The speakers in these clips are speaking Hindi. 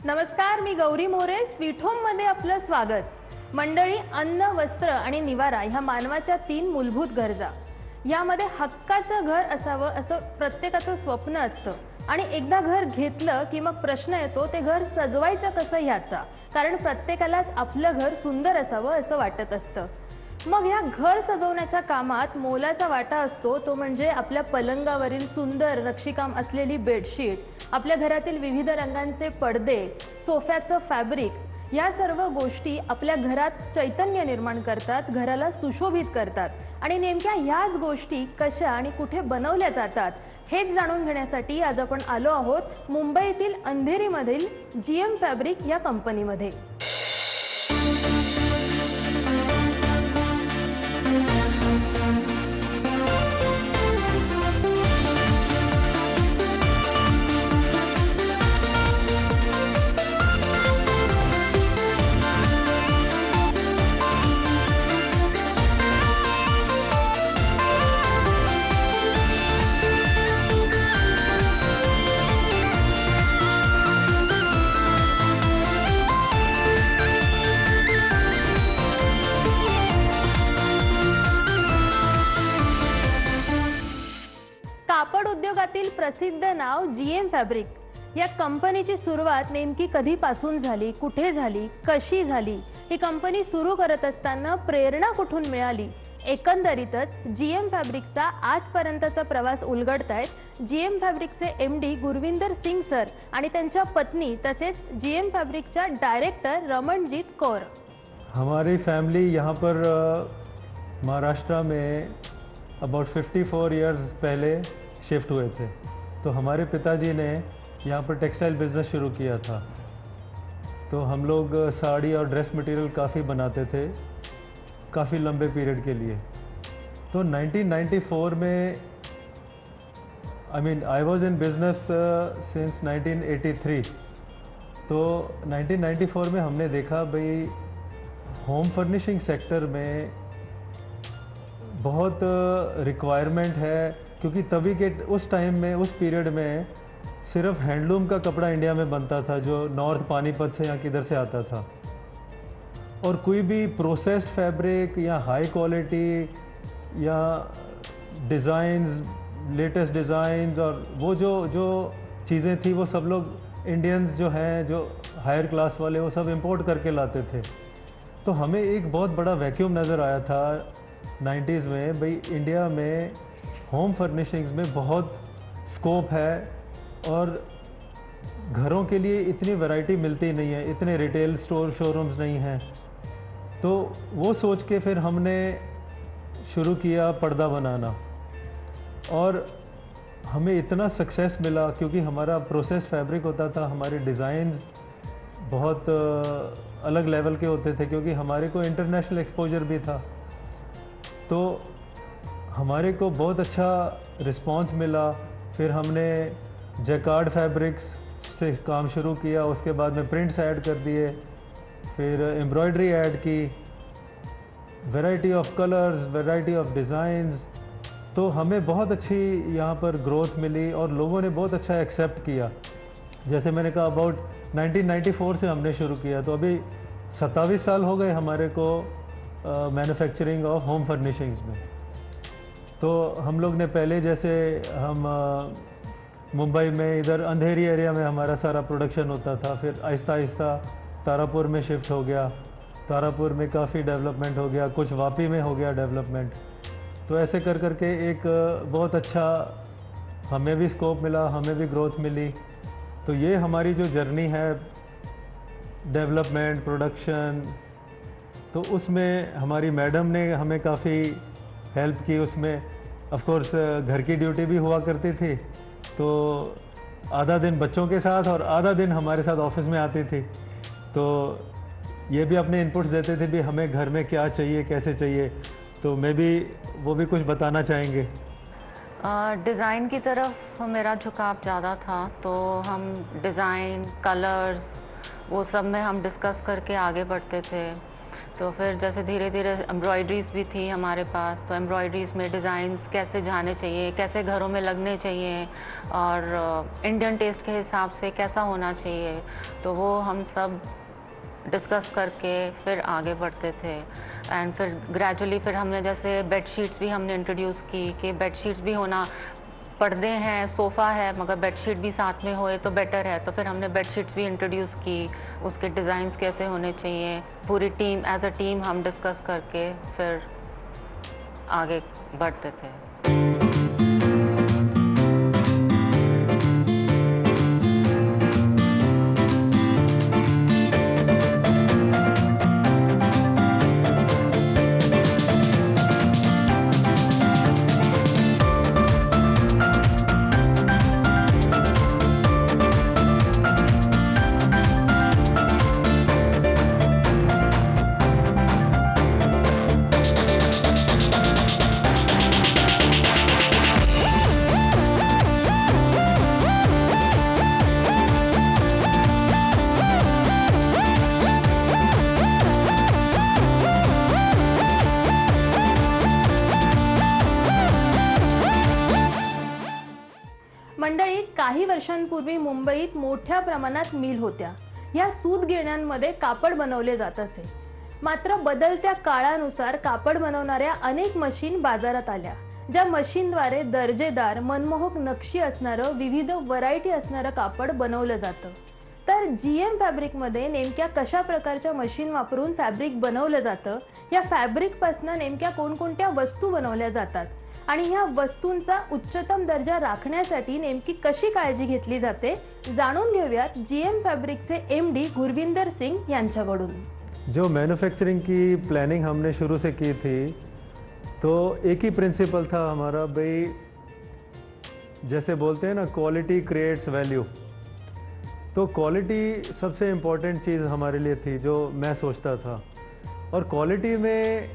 नमस्कार, मी गौरी मोरे. स्वीट होम मध्ये आपलं स्वागत. मंडळी, अन्न, वस्त्र आणि निवारा ह्या मानवाच्या 3 मूलभूत गरजा. यामध्ये हक्काचं घर असावं असं प्रत्येकाचं स्वप्न असतं आणि एकदा घर घेतलं की मग प्रश्न येतो ते घर सजवायचं कसं ह्याचा. कारण प्रत्येकालाच आपलं घर सुंदर असावं असं वाटत असतं. मग ह्या घर सजवण्याच्या कामात मोलाचा वाटा असतो तो म्हणजे आपल्या पलंगावरील सुंदर नक्षीकाम असलेली बेडशीट, आपल्या घरातील विविध रंगांचे पडदे, सोफ्याचं फॅब्रिक. या सर्व गोष्टी आपल्या घरात चैतन्य निर्माण करतात, घराला सुशोभित करतात. आणि नेमक्या ह्याच गोष्टी कशा आणि कुठे बनवल्या जातात हेच जाणून घेण्यासाठी आज आपण आलो आहोत मुंबईतील अंधेरीमधील GM फॅब्रिक या कंपनीमध्ये. कापड उद्योगातील प्रसिद्ध नाव GM फॅब्रिक. या कंपनीची सुरुवात नेमकी कधीपासून झाली, कुठे झाली, कशी झाली, ही कंपनी सुरू करत असताना प्रेरणा कुठून मिळाली, एकंदरीतच GM फॅब्रिकचा आजपर्यंतचा प्रवास उलगडतायत GM फॅब्रिकचे MD गुरविंदर सिंग सर आणि त्यांच्या पत्नी तसेच GM फॅब्रिकच्या डायरेक्टर रमणजीत कौर. हमारी फैमिली यहाँ पर महाराष्ट्र में अबाउट 54 इयर्स पहले शिफ्ट हुए थे. तो हमारे पिताजी ने यहाँ पर टेक्सटाइल बिज़नेस शुरू किया था. तो हम लोग साड़ी और ड्रेस मटेरियल काफ़ी बनाते थे काफ़ी लंबे पीरियड के लिए. तो 1994 में I was in business since 1983. तो 1994 में हमने देखा भाई होम फर्निशिंग सेक्टर में बहुत रिक्वायरमेंट है, क्योंकि तभी के उस टाइम में उस पीरियड में सिर्फ हैंडलूम का कपड़ा इंडिया में बनता था जो नॉर्थ पानीपत से या किधर से आता था. और कोई भी प्रोसेस्ड फैब्रिक या हाई क्वालिटी या डिज़ाइंस, लेटेस्ट डिज़ाइंस और वो जो चीज़ें थी वो सब लोग इंडियंस जो हैं, जो हायर क्लास वाले, वो सब इंपोर्ट करके लाते थे. तो हमें एक बहुत बड़ा वैक्यूम नज़र आया था 90s में. भाई इंडिया में होम फर्निशिंग्स में बहुत स्कोप है और घरों के लिए इतनी वैरायटी मिलती नहीं है, इतने रिटेल स्टोर शोरूम्स नहीं हैं. तो वो सोच के फिर हमने शुरू किया पर्दा बनाना और हमें इतना सक्सेस मिला क्योंकि हमारा प्रोसेस्ड फैब्रिक होता था, हमारे डिज़ाइंस बहुत अलग लेवल के होते थे क्योंकि हमारे को इंटरनेशनल एक्सपोजर भी था. तो हमारे को बहुत अच्छा रिस्पांस मिला. फिर हमने जैकार्ड फैब्रिक्स से काम शुरू किया, उसके बाद में प्रिंट्स ऐड कर दिए, फिर एम्ब्रॉयडरी ऐड की, variety of colours, variety of designs. तो हमें बहुत अच्छी यहाँ पर ग्रोथ मिली और लोगों ने बहुत अच्छा एक्सेप्ट किया. जैसे मैंने कहा अबाउट 1994 से हमने शुरू किया, तो अभी 27 साल हो गए हमारे को मैन्युफैक्चरिंग ऑफ होम फर्निशिंग्स में. तो हम लोग ने पहले जैसे हम मुंबई में इधर अंधेरी एरिया में हमारा सारा प्रोडक्शन होता था, फिर आहिस्ता आहिस्ता तारापुर में शिफ्ट हो गया. तारापुर में काफ़ी डेवलपमेंट हो गया, कुछ वापी में हो गया डेवलपमेंट. तो ऐसे कर करके एक बहुत अच्छा हमें भी स्कोप मिला, हमें भी ग्रोथ मिली. तो ये हमारी जो जर्नी है डेवलपमेंट, प्रोडक्शन, तो उसमें हमारी मैडम ने हमें काफ़ी हेल्प की. उसमें ऑफ कोर्स घर की ड्यूटी भी हुआ करती थी, तो आधा दिन बच्चों के साथ और आधा दिन हमारे साथ ऑफिस में आती थी. तो ये भी अपने इनपुट्स देते थे भी हमें घर में क्या चाहिए, कैसे चाहिए. तो मैं भी वो भी कुछ बताना चाहेंगे. डिज़ाइन की तरफ मेरा झुकाव ज़्यादा था, तो हम डिज़ाइन, कलर्स, वो सब में हम डिस्कस करके आगे बढ़ते थे. तो फिर जैसे धीरे धीरे एम्ब्रॉयडरीज भी थी हमारे पास, तो एम्ब्रॉयडरीज में डिज़ाइंस कैसे जाने चाहिए, कैसे घरों में लगने चाहिए और इंडियन टेस्ट के हिसाब से कैसा होना चाहिए, तो वो हम सब डिस्कस करके फिर आगे बढ़ते थे। एंड फिर ग्रेजुअली फिर हमने जैसे बेडशीट्स भी हमने इंट्रोड्यूस की कि बेडशीट्स भी होना, पर्दे हैं, सोफ़ा है, मगर बेडशीट भी साथ में होए तो बेटर है, तो फिर हमने बेडशीट्स भी इंट्रोड्यूस की, उसके डिज़ाइंस कैसे होने चाहिए, पूरी टीम एज अ टीम हम डिस्कस करके फिर आगे बढ़ते थे। मंडळी, काही वर्षांपूर्वी मुंबईत मोठ्या प्रमाणात मिल होत्या. या सूत गिरण्यांमध्ये कापड बनवले जात असे. मात्र बदलत्या काळानुसार कापड बनवणाऱ्या अनेक मशीन बाजारात आल्या, ज्या मशीनद्वारे दर्जेदार, मनमोहक नक्षी असणारं, विविध व्हरायटी असणारं कापड बनवलं जातं. तर GM फॅब्रिकमध्ये नेमक्या कशा प्रकारच्या मशीन वापरून फॅब्रिक बनवलं जातं, या फॅब्रिकपासून नेमक्या कोणकोणत्या वस्तू बनवल्या जातात आणि ह्या वस्तूंचा उच्चतम दर्जा राखण्यासाठी नेमकी कशी काळजी घेतली जाते, जाणून घेऊयात GM फॅब्रिकचे MD गुरविंदर सिंग यांच्याकडून. जो मैन्युफैक्चरिंग की प्लानिंग हमने शुरू से की थी, तो एक ही प्रिंसिपल था हमारा, भाई जैसे बोलते हैं ना, क्वालिटी क्रिएट्स वैल्यू. तो क्वालिटी सबसे इम्पोर्टेंट चीज़ हमारे लिए थी, जो मैं सोचता था. और क्वालिटी में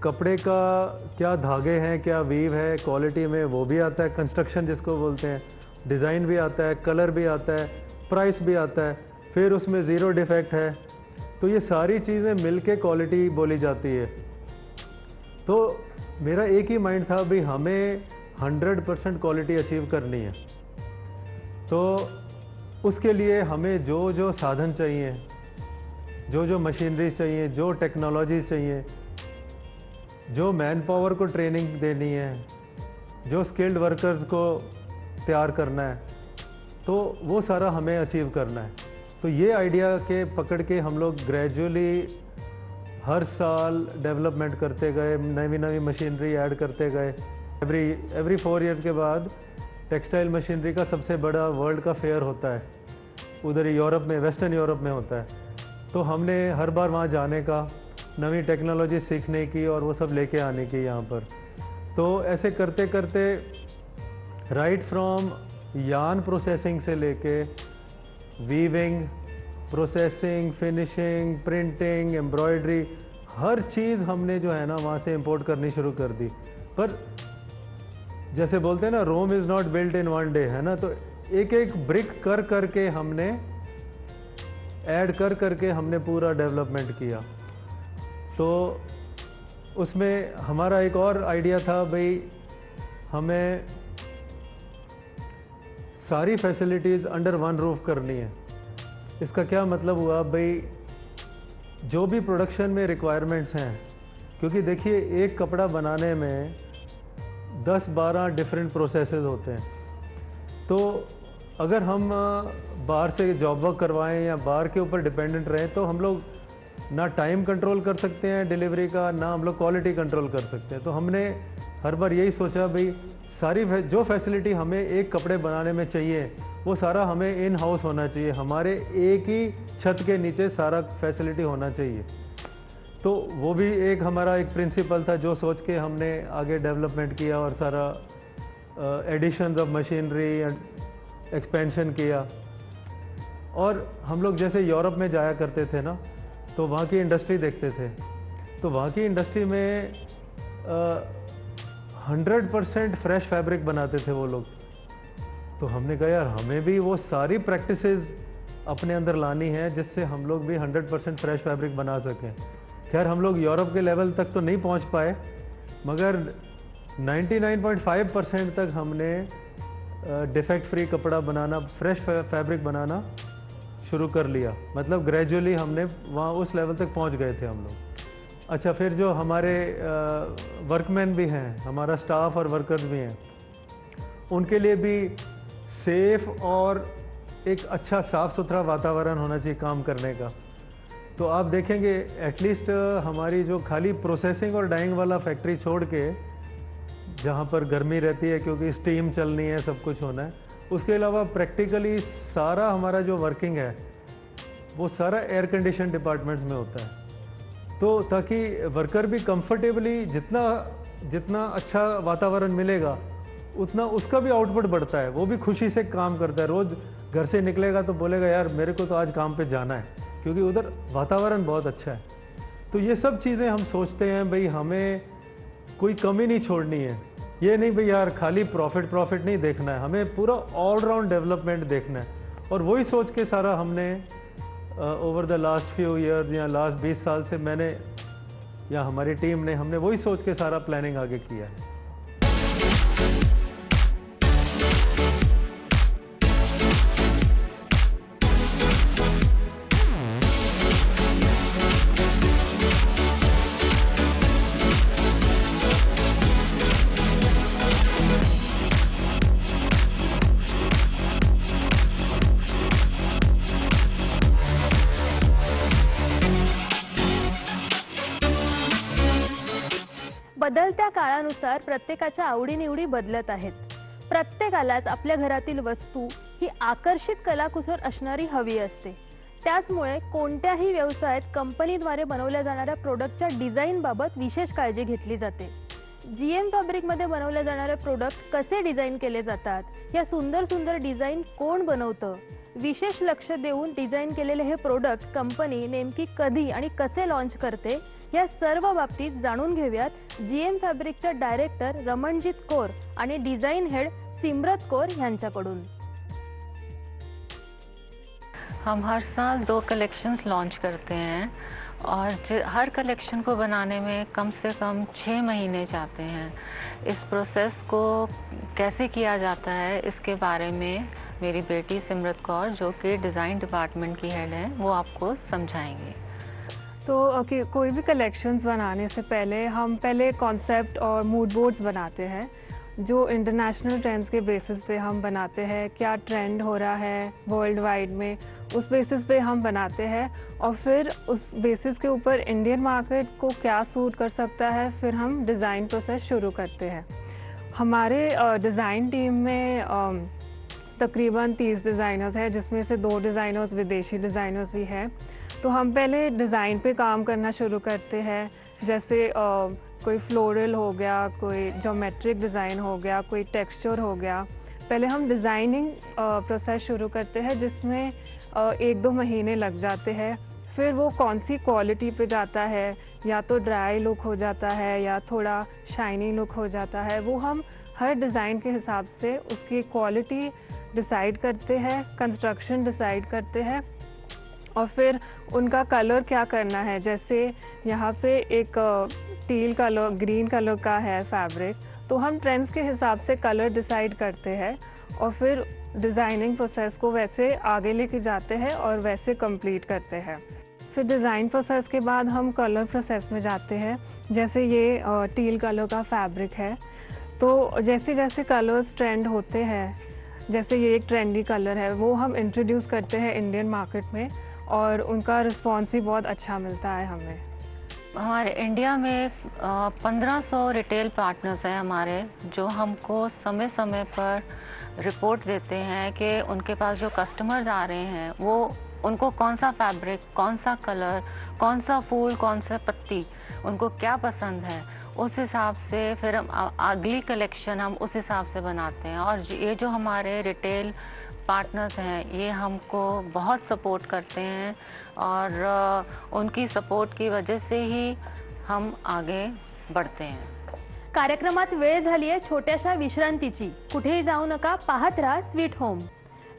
कपड़े का क्या धागे हैं, क्या वीव है, क्वालिटी में वो भी आता है, कंस्ट्रक्शन जिसको बोलते हैं, डिज़ाइन भी आता है, कलर भी आता है, प्राइस भी आता है, फिर उसमें ज़ीरो डिफेक्ट है. तो ये सारी चीज़ें मिलके क्वालिटी बोली जाती है. तो मेरा एक ही माइंड था, भाई हमें 100% क्वालिटी अचीव करनी है. तो उसके लिए हमें जो जो साधन चाहिए, जो जो मशीनरी चाहिए, जो टेक्नोलॉजी चाहिए, जो मैन पावर को ट्रेनिंग देनी है, जो स्किल्ड वर्कर्स को तैयार करना है, तो वो सारा हमें अचीव करना है. तो ये आइडिया के पकड़ के हम लोग ग्रेजुअली हर साल डेवलपमेंट करते गए, नई नई मशीनरी ऐड करते गए. एवरी 4 इयर्स के बाद टेक्सटाइल मशीनरी का सबसे बड़ा वर्ल्ड का फेयर होता है, उधर यूरोप में, वेस्टर्न यूरोप में होता है. तो हमने हर बार वहाँ जाने का, नवी टेक्नोलॉजी सीखने की और वो सब लेके आने की यहाँ पर. तो ऐसे करते करते राइट फ्रॉम यार्न प्रोसेसिंग से लेके weaving, processing, finishing, printing, embroidery, हर चीज़ हमने जो है ना वहाँ से इंपोर्ट करनी शुरू कर दी. पर जैसे बोलते हैं ना, Rome is not built in one day, है ना. तो एक एक ब्रिक कर करके हमने ऐड कर करके हमने पूरा डेवलपमेंट किया. तो उसमें हमारा एक और आइडिया था, भाई हमें सारी फैसिलिटीज़ अंडर वन रूफ करनी है. इसका क्या मतलब हुआ, भाई जो भी प्रोडक्शन में रिक्वायरमेंट्स हैं, क्योंकि देखिए एक कपड़ा बनाने में 10-12 डिफरेंट प्रोसेसेस होते हैं. तो अगर हम बाहर से जॉब वर्क करवाएं या बाहर के ऊपर डिपेंडेंट रहें, तो हम लोग ना टाइम कंट्रोल कर सकते हैं डिलीवरी का, ना हम लोग क्वालिटी कंट्रोल कर सकते हैं. तो हमने हर बार यही सोचा, भाई सारी जो फैसिलिटी हमें एक कपड़े बनाने में चाहिए, वो सारा हमें इन हाउस होना चाहिए, हमारे एक ही छत के नीचे सारा फैसिलिटी होना चाहिए. तो वो भी एक हमारा एक प्रिंसिपल था, जो सोच के हमने आगे डेवलपमेंट किया और सारा additions of machinery and expansion किया. और हम लोग जैसे यूरोप में जाया करते थे ना, तो वहाँ की इंडस्ट्री देखते थे. तो वहाँ की इंडस्ट्री में 100% फ्रेश फैब्रिक बनाते थे वो लोग. तो हमने कहा यार हमें भी वो सारी प्रैक्टिसेस अपने अंदर लानी है जिससे हम लोग भी 100% फ्रेश फैब्रिक बना सकें। खैर हम लोग यूरोप के लेवल तक तो नहीं पहुंच पाए, मगर 99.5% तक हमने डिफेक्ट फ्री कपड़ा बनाना, फ्रेश फैब्रिक बनाना शुरू कर लिया। मतलब ग्रेजुअली हमने वहाँ उस लेवल तक पहुँच गए थे हम लोग। अच्छा, फिर जो हमारे वर्कमैन भी हैं, हमारा स्टाफ और वर्कर्स भी हैं, उनके लिए भी सेफ और एक अच्छा साफ़ सुथरा वातावरण होना चाहिए काम करने का। तो आप देखेंगे एटलीस्ट हमारी जो खाली प्रोसेसिंग और डाइंग वाला फैक्ट्री छोड़ के, जहाँ पर गर्मी रहती है क्योंकि स्टीम चलनी है, सब कुछ होना है, उसके अलावा प्रैक्टिकली सारा हमारा जो वर्किंग है वो सारा एयर कंडीशन डिपार्टमेंट्स में होता है। तो ताकि वर्कर भी कंफर्टेबली, जितना अच्छा वातावरण मिलेगा उतना उसका भी आउटपुट बढ़ता है, वो भी खुशी से काम करता है। रोज़ घर से निकलेगा तो बोलेगा यार मेरे को तो आज काम पे जाना है, क्योंकि उधर वातावरण बहुत अच्छा है। तो ये सब चीज़ें हम सोचते हैं भाई हमें कोई कमी नहीं छोड़नी है। ये नहीं भाई यार खाली प्रॉफिट नहीं देखना है, हमें पूरा ऑलराउंड डेवलपमेंट देखना है। और वही सोच के सारा हमने over the last few years या लास्ट 20 साल से मैंने या हमारी टीम ने, हमने वही सोच के सारा प्लानिंग आगे किया है। बदलत्या काळानुसार प्रत्येकाच्या आवडीनिवडी बदलत आहेत। प्रत्येकालाच आपल्या घरातील वस्तू ही आकर्षित कलाकुसर असणारी हवी असते। त्याचमुळे कोणत्याही व्यवसायात कंपनीद्वारे बनवल्या जाणाऱ्या प्रोडक्टच्या डिझाइन बाबत विशेष काळजी घेतली जाते। जीएम फॅब्रिकमध्ये बनवले जाणारे प्रोडक्ट कसे डिझाइन केले जातात, या सुंदर डिझाइन कोण बनवतं, विशेष लक्ष देऊन डिझाइन केलेले हे प्रोडक्ट कंपनी नेमकी कधी आणि कसे लॉन्च करते, या सर्व बाबतीत जाणून घेऊयात जीएम फॅब्रिकच्या डायरेक्टर रमणजीत कौर आणि डिझाइन हेड सिमरत कौर यांच्याकडून। हम हर साल 2 कलेक्शंस लॉन्च करते हैं और हर कलेक्शन को बनाने में कम से कम 6 महीने जाते हैं। इस प्रोसेस को कैसे किया जाता है इसके बारे में मेरी बेटी सिमरत कौर, जो कि डिज़ाइन डिपार्टमेंट की हेड है, वो आपको समझाएंगी। तो कोई भी कलेक्शंस बनाने से पहले हम कॉन्सेप्ट और मूड बोर्ड्स बनाते हैं, जो इंटरनेशनल ट्रेंड्स के बेसिस पे हम बनाते हैं। क्या ट्रेंड हो रहा है वर्ल्ड वाइड में, उस बेसिस पे हम बनाते हैं, और फिर उस बेसिस के ऊपर इंडियन मार्केट को क्या सूट कर सकता है, फिर हम डिज़ाइन प्रोसेस शुरू करते हैं। हमारे डिज़ाइन टीम में तकरीबन 30 डिज़ाइनर्स हैं, जिसमें से 2 डिज़ाइनर्स विदेशी डिज़ाइनर्स भी हैं। तो हम पहले डिज़ाइन पे काम करना शुरू करते हैं, जैसे कोई फ्लोरल हो गया, कोई ज्योमेट्रिक डिज़ाइन हो गया, कोई टेक्सचर हो गया। पहले हम डिज़ाइनिंग प्रोसेस शुरू करते हैं, जिसमें 1-2 महीने लग जाते हैं। फिर वो कौन सी क्वालिटी पे जाता है, या तो ड्राई लुक हो जाता है या थोड़ा शाइनी लुक हो जाता है, वो हम हर डिज़ाइन के हिसाब से उसकी क्वालिटी डिसाइड करते हैं, कंस्ट्रक्शन डिसाइड करते हैं, और फिर उनका कलर क्या करना है। जैसे यहाँ पे एक टील कलर, ग्रीन कलर का है फैब्रिक, तो हम ट्रेंड्स के हिसाब से कलर डिसाइड करते हैं और फिर डिज़ाइनिंग प्रोसेस को वैसे आगे लेके जाते हैं और वैसे कंप्लीट करते हैं। फिर डिज़ाइन प्रोसेस के बाद हम कलर प्रोसेस में जाते हैं। जैसे ये टील कलर का फैब्रिक है, तो जैसे जैसे कलर्स ट्रेंड होते हैं, जैसे ये एक ट्रेंडी कलर है, वो हम इंट्रोड्यूस करते हैं इंडियन मार्केट में, और उनका रिस्पॉन्स भी बहुत अच्छा मिलता है हमें। हमारे इंडिया में 1500 रिटेल पार्टनर्स हैं हमारे, जो हमको समय समय पर रिपोर्ट देते हैं कि उनके पास जो कस्टमर्स आ रहे हैं वो उनको कौन सा फैब्रिक, कौन सा कलर, कौन सा फूल, कौन सा पत्ती उनको क्या पसंद है। उस हिसाब से फिर हम अगली कलेक्शन हम उस हिसाब से बनाते हैं। और ये जो हमारे रिटेल पार्टनर्स हैं ये हमको बहुत सपोर्ट करते हैं, और उनकी सपोर्ट की वजह से ही हम आगे बढ़ते हैं। कार्यक्रमात वेळ झाली आहे छोट्याशा विश्रांतीची। कुठेही जाऊ नका, पाहत राहा स्वीट होम।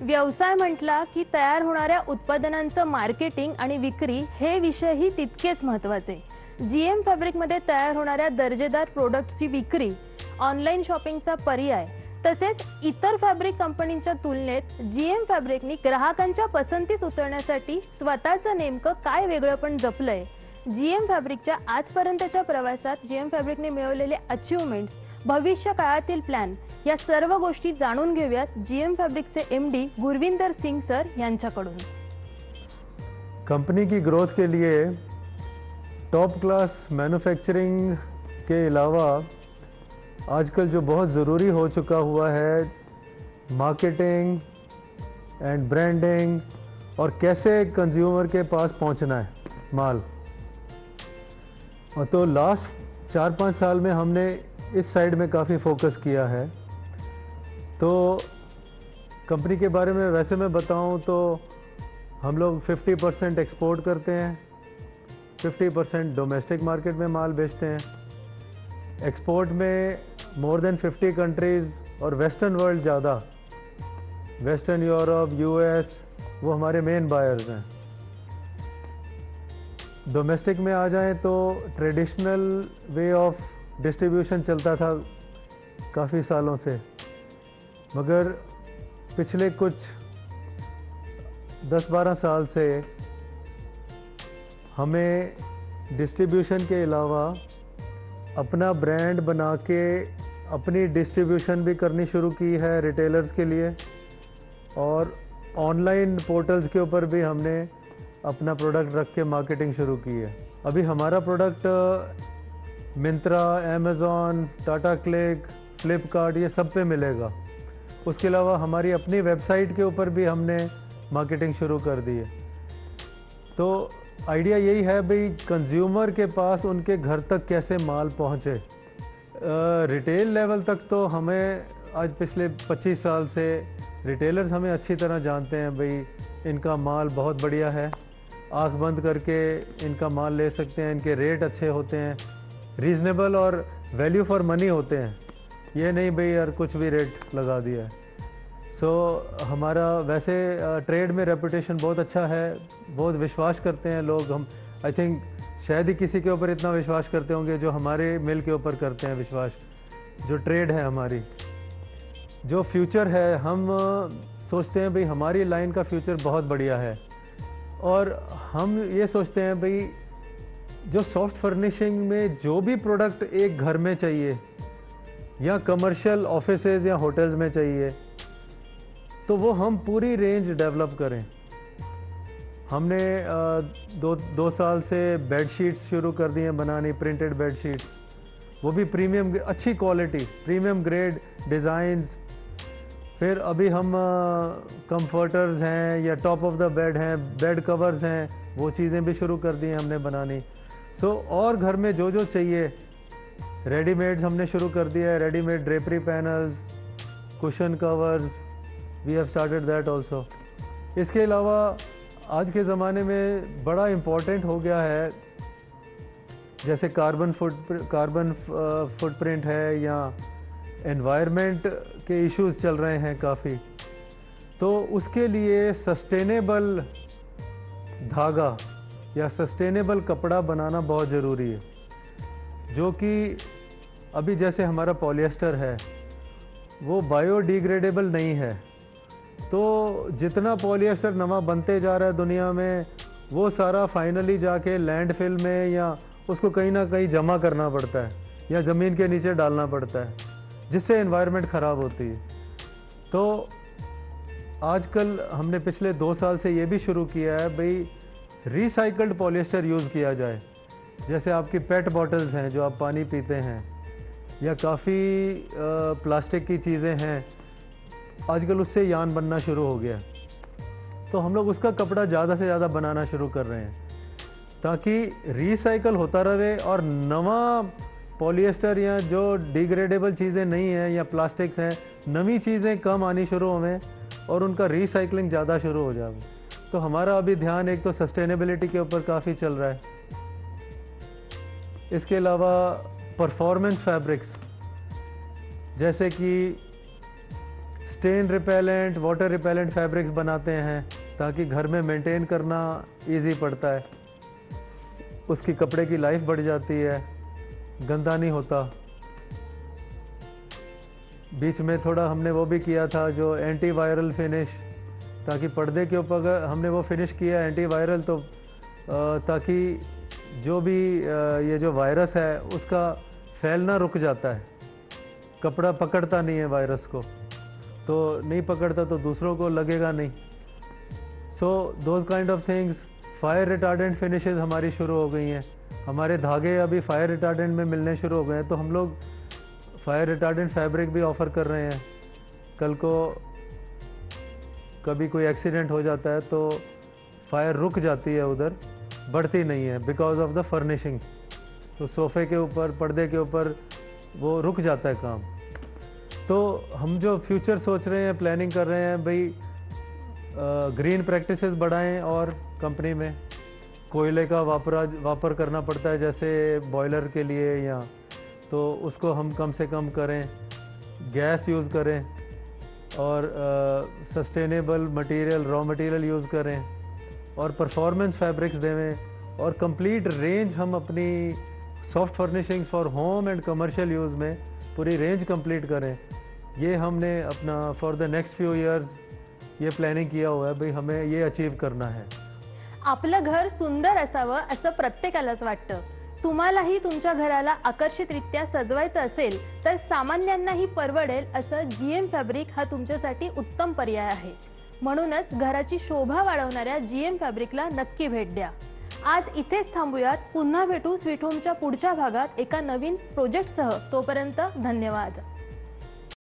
व्यवसाय म्हटला की तयार होणाऱ्या उत्पादनांचं मार्केटिंग आणि विक्री हे विषयही तितकेच महत्त्वाचे. GM फॅब्रिकमध्ये तयार होणाऱ्या दर्जेदार प्रोडक्ट्सची विक्री, ऑनलाईन शॉपिंगचा पर्याय तसेच इतर फॅब्रिक कंपनींच्या तुलनेत GM फॅब्रिकनी ग्राहकांच्या पसंतीस उतरण्यासाठी स्वतःचं नेमकं काय वेगळंपण जपलंय, GM फॅब्रिकच्या आजपर्यंतच्या प्रवासात GM फॅब्रिकने मिळवलेले अचीवमेंट्स, भविष्य काळातील प्लॅन या सर्व गोष्टी जाणून घेऊयात GM फॅब्रिकचे MD गुरविंदर सिंग सर यांच्याकडून. कंपनी की ग्रोथ के लिए टॉप क्लास मैन्युफैक्चरिंग के अलावा आजकल जो बहुत ज़रूरी हो चुका हुआ है मार्केटिंग एंड ब्रांडिंग और कैसे कंज्यूमर के पास पहुंचना है माल. और तो लास्ट 4-5 साल में हमने इस साइड में काफ़ी फोकस किया है. तो कंपनी के बारे में वैसे मैं बताऊं तो हम लोग 50% एक्सपोर्ट करते हैं, 50% डोमेस्टिक मार्केट में माल बेचते हैं. एक्सपोर्ट में मोर देन 50 कंट्रीज़ और वेस्टर्न वर्ल्ड ज़्यादा, वेस्टर्न यूरोप, US वो हमारे मेन बायर्स हैं. डोमेस्टिक में आ जाएं तो ट्रेडिशनल वे ऑफ डिस्ट्रीब्यूशन चलता था काफ़ी सालों से, मगर पिछले कुछ 10-12 साल से हमें डिस्ट्रीब्यूशन के अलावा अपना ब्रांड बना के अपनी डिस्ट्रीब्यूशन भी करनी शुरू की है रिटेलर्स के लिए, और ऑनलाइन पोर्टल्स के ऊपर भी हमने अपना प्रोडक्ट रख के मार्केटिंग शुरू की है. अभी हमारा product Myntra, Amazon, Tata click, Flipkart ये सब पे मिलेगा. उसके अलावा हमारी अपनी वेबसाइट के ऊपर भी हमने मार्केटिंग शुरू कर दी है. तो आइडिया यही है भाई कंज्यूमर के पास उनके घर तक कैसे माल पहुँचे. रिटेल लेवल तक तो हमें आज पिछले 25 साल से रिटेलर्स हमें अच्छी तरह जानते हैं भाई इनका माल बहुत बढ़िया है, आंख बंद करके इनका माल ले सकते हैं, इनके रेट अच्छे होते हैं, रीज़नेबल और वैल्यू फॉर मनी होते हैं. ये नहीं भाई यार कुछ भी रेट लगा दिया है. सो हमारा वैसे ट्रेड में रेपुटेशन बहुत अच्छा है, बहुत विश्वास करते हैं लोग. हम आई थिंक शायद ही किसी के ऊपर इतना विश्वास करते होंगे जो हमारे मिल के ऊपर करते हैं विश्वास. जो ट्रेड है हमारी, जो फ्यूचर है, हम सोचते हैं भाई हमारी लाइन का फ्यूचर बहुत बढ़िया है. और हम ये सोचते हैं भाई जो सॉफ्ट फर्निशिंग में जो भी प्रोडक्ट एक घर में चाहिए या कमर्शियल ऑफिसेज या होटल्स में चाहिए तो वो हम पूरी रेंज डेवलप करें. हमने दो साल से बेडशीट्स शुरू कर दी हैं बनानी, प्रिंटेड बेडशीट्स, वो भी प्रीमियम अच्छी क्वालिटी, प्रीमियम ग्रेड डिज़ाइंस. फिर अभी हम कंफर्टर्स हैं या टॉप ऑफ द बेड हैं, बेड कवर्स हैं, वो चीज़ें भी शुरू कर दी हैं हमने बनानी. सो और घर में जो जो चाहिए रेडीमेड्स हमने शुरू कर दिया है. Readymade drapery panels, cushion covers, we have started that also. इसके अलावा आज के ज़माने में बड़ा इम्पोर्टेंट हो गया है जैसे कार्बन फुटप्रिंट है या एनवायरनमेंट के इश्यूज़ चल रहे हैं काफ़ी. तो उसके लिए सस्टेनेबल धागा या सस्टेनेबल कपड़ा बनाना बहुत ज़रूरी है. जो कि अभी जैसे हमारा पॉलिएस्टर है वो बायोडिग्रेडेबल नहीं है. तो जितना पॉलिएस्टर नवा बनते जा रहा है दुनिया में वो सारा फाइनली जाके लैंडफिल में या उसको कहीं ना कहीं जमा करना पड़ता है या ज़मीन के नीचे डालना पड़ता है, जिससे एनवायरनमेंट ख़राब होती है. तो आजकल हमने पिछले 2 साल से ये भी शुरू किया है भाई रिसाइकल्ड पॉलिएस्टर यूज़ किया जाए. जैसे आपकी पेट बॉटल्स हैं जो आप पानी पीते हैं, या काफ़ी प्लास्टिक की चीज़ें हैं, आजकल उससे यान बनना शुरू हो गया. तो हम लोग उसका कपड़ा ज़्यादा से ज़्यादा बनाना शुरू कर रहे हैं ताकि रिसाइकल होता रहे और नवा पॉलिएस्टर या जो डिग्रेडेबल चीज़ें नहीं हैं या प्लास्टिक्स हैं, नवी चीज़ें कम आनी शुरू हों और उनका रिसाइकलिंग ज़्यादा शुरू हो जाए. तो हमारा अभी ध्यान एक तो सस्टेनेबिलिटी के ऊपर काफ़ी चल रहा है. इसके अलावा परफॉर्मेंस फैब्रिक्स जैसे कि stain repellent, water repellent fabrics बनाते हैं ताकि घर में मेंटेन करना इजी पड़ता है, उसकी कपड़े की लाइफ बढ़ जाती है, गंदा नहीं होता। बीच में थोड़ा हमने वो भी किया था जो एंटी वायरल फिनिश, ताकि पर्दे के ऊपर अगर हमने वो फिनिश किया एंटी वायरल तो ताकि जो भी ये जो वायरस है उसका फैलना रुक जाता है, कपड़ा पकड़ता नहीं है वायरस को, तो नहीं पकड़ता तो दूसरों को लगेगा नहीं। So those kind of things. Fire retardant finishes हमारी शुरू हो गई हैं, हमारे धागे अभी फायर रिटार्डेंट में मिलने शुरू हो गए हैं, तो हम लोग फायर रिटार्डेंट फैब्रिक भी ऑफ़र कर रहे हैं। कल को कभी कोई एक्सीडेंट हो जाता है तो फायर रुक जाती है, उधर बढ़ती नहीं है बिकॉज ऑफ द फर्निशिंग। तो सोफ़े के ऊपर, पर्दे के ऊपर वो रुक जाता है काम। तो हम जो फ्यूचर सोच रहे हैं, प्लानिंग कर रहे हैं भाई, ग्रीन प्रैक्टिसेस बढ़ाएं और कंपनी में कोयले का वापर करना पड़ता है जैसे बॉयलर के लिए, या तो उसको हम कम से कम करें, गैस यूज़ करें और sustainable material, raw material use करें और परफॉर्मेंस फैब्रिक्स देवें और कंप्लीट रेंज हम अपनी soft furnishing for home and commercial use में पूरी रेंज कंप्लीट करें। ये हमने अपना for the next few years ये प्लॅनिंग किया हुआ है भाई, हमें ये अचीव करना है। आपलं घर सुंदर असावं असं प्रत्येकालाच वाटतं। तुम्हालाही तुमच्या घराला आकर्षितरित्या सजवायचं असेल तर सामान्यांनाही परवडेल असं GM फॅब्रिक हा तुमच्यासाठी उत्तम पर्याय आहे। म्हणूनच घराची शोभा वाढवणाऱ्या GM फॅब्रिकला नक्की भेट द्या। आज इथेच थांबूयात, पुन्हा भेटू स्वीट होमच्या पुढच्या भागात एका नवीन प्रोजेक्टसह। तोपर्यंत धन्यवाद।